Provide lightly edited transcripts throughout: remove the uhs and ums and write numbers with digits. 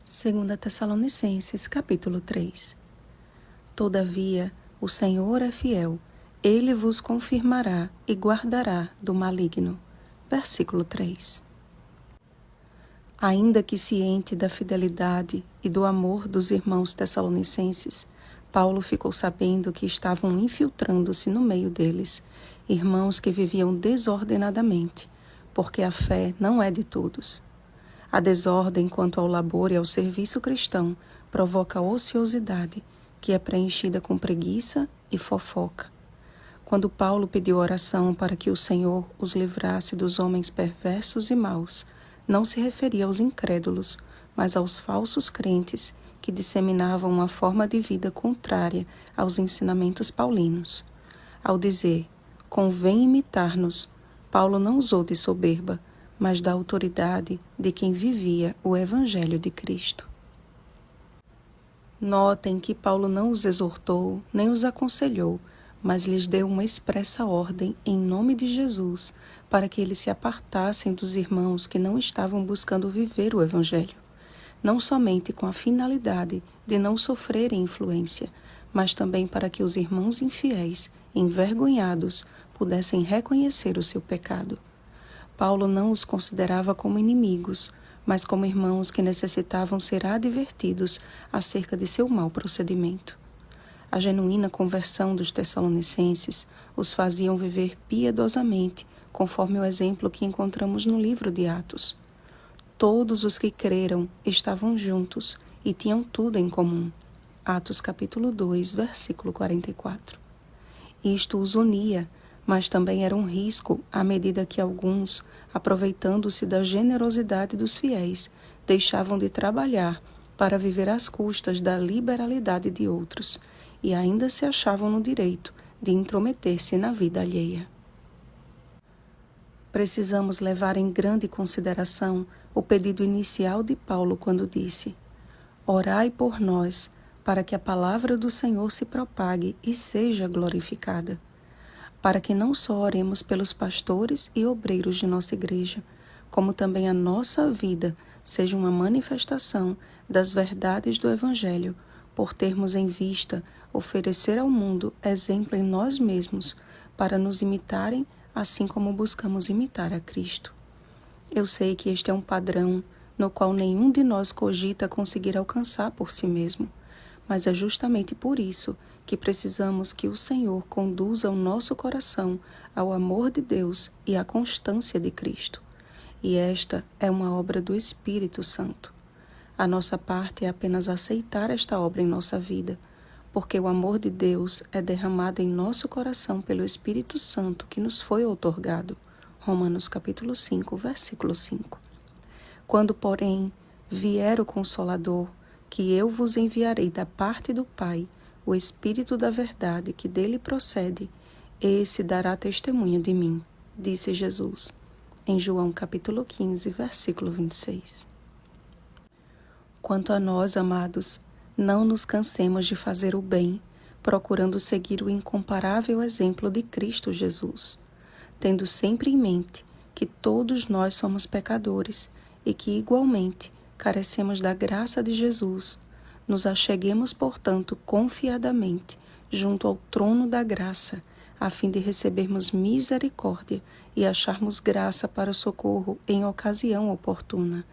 2 Tessalonicenses, capítulo 3. Todavia, o Senhor é fiel, Ele vos confirmará e guardará do maligno. Versículo 3. Ainda que ciente da fidelidade e do amor dos irmãos tessalonicenses, Paulo ficou sabendo que estavam infiltrando-se no meio deles, irmãos que viviam desordenadamente, porque a fé não é de todos. A desordem quanto ao labor e ao serviço cristão provoca ociosidade, que é preenchida com preguiça e fofoca. Quando Paulo pediu oração para que o Senhor os livrasse dos homens perversos e maus, não se referia aos incrédulos, mas aos falsos crentes que disseminavam uma forma de vida contrária aos ensinamentos paulinos. Ao dizer, convém imitar-nos, Paulo não usou de soberba, mas da autoridade de quem vivia o Evangelho de Cristo. Notem que Paulo não os exortou, nem os aconselhou, mas lhes deu uma expressa ordem em nome de Jesus, para que eles se apartassem dos irmãos que não estavam buscando viver o Evangelho, não somente com a finalidade de não sofrerem influência, mas também para que os irmãos infiéis, envergonhados, pudessem reconhecer o seu pecado. Paulo não os considerava como inimigos, mas como irmãos que necessitavam ser advertidos acerca de seu mau procedimento. A genuína conversão dos tessalonicenses os faziam viver piedosamente, conforme o exemplo que encontramos no livro de Atos. Todos os que creram estavam juntos e tinham tudo em comum. Atos capítulo 2, versículo 44. Isto os unia, mas também era um risco à medida que alguns, aproveitando-se da generosidade dos fiéis, deixavam de trabalhar para viver às custas da liberalidade de outros e ainda se achavam no direito de intrometer-se na vida alheia. Precisamos levar em grande consideração o pedido inicial de Paulo quando disse: orai por nós, para que a palavra do Senhor se propague e seja glorificada. Para que não só oremos pelos pastores e obreiros de nossa igreja, como também a nossa vida seja uma manifestação das verdades do Evangelho, por termos em vista oferecer ao mundo exemplo em nós mesmos, para nos imitarem assim como buscamos imitar a Cristo. Eu sei que este é um padrão no qual nenhum de nós cogita conseguir alcançar por si mesmo, mas é justamente por isso que precisamos que o Senhor conduza o nosso coração ao amor de Deus e à constância de Cristo. E esta é uma obra do Espírito Santo. A nossa parte é apenas aceitar esta obra em nossa vida, porque o amor de Deus é derramado em nosso coração pelo Espírito Santo que nos foi outorgado. Romanos capítulo 5, versículo 5. Quando, porém, vier o Consolador, que eu vos enviarei da parte do Pai, o Espírito da verdade que dele procede, esse dará testemunho de mim, disse Jesus, em João capítulo 15, versículo 26. Quanto a nós, amados, não nos cansemos de fazer o bem, procurando seguir o incomparável exemplo de Cristo Jesus, tendo sempre em mente que todos nós somos pecadores e que, igualmente, carecemos da graça de Jesus. Nos acheguemos, portanto, confiadamente junto ao trono da graça, a fim de recebermos misericórdia e acharmos graça para socorro em ocasião oportuna.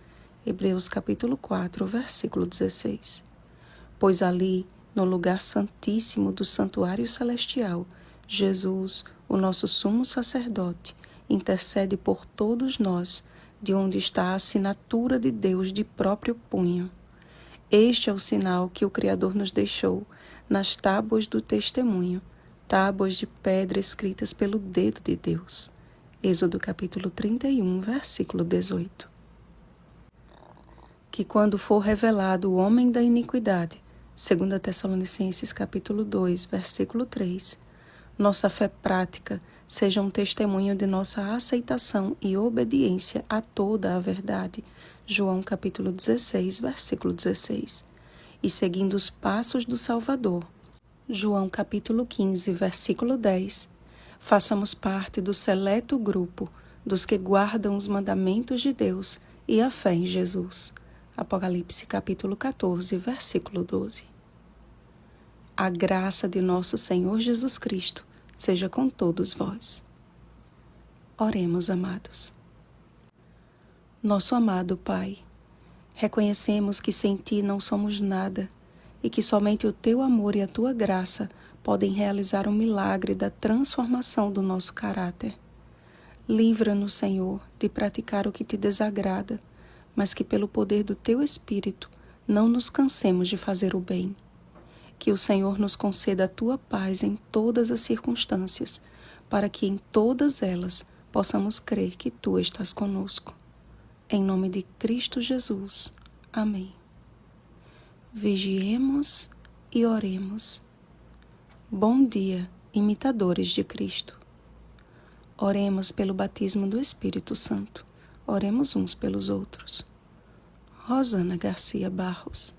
Hebreus capítulo 4, versículo 16. Pois ali, no lugar santíssimo do santuário celestial, Jesus, o nosso sumo sacerdote, intercede por todos nós, de onde está a assinatura de Deus de próprio punho. Este é o sinal que o Criador nos deixou nas tábuas do testemunho, tábuas de pedra escritas pelo dedo de Deus. Êxodo capítulo 31, versículo 18. Que quando for revelado o homem da iniquidade, 2 Tessalonicenses capítulo 2, versículo 3, nossa fé prática seja um testemunho de nossa aceitação e obediência a toda a verdade, João capítulo 16, versículo 16, e seguindo os passos do Salvador, João capítulo 15, versículo 10, façamos parte do seleto grupo dos que guardam os mandamentos de Deus e a fé em Jesus. Apocalipse capítulo 14, versículo 12. A graça de nosso Senhor Jesus Cristo seja com todos vós. Oremos, amados. Nosso amado Pai, reconhecemos que sem Ti não somos nada e que somente o Teu amor e a Tua graça podem realizar o milagre da transformação do nosso caráter. Livra-nos, Senhor, de praticar o que Te desagrada, mas que pelo poder do Teu Espírito não nos cansemos de fazer o bem. Que o Senhor nos conceda a Tua paz em todas as circunstâncias, para que em todas elas possamos crer que Tu estás conosco. Em nome de Cristo Jesus. Amém. Vigiemos e oremos. Bom dia, imitadores de Cristo. Oremos pelo batismo do Espírito Santo. Oremos uns pelos outros. Rosana Garcia Barros.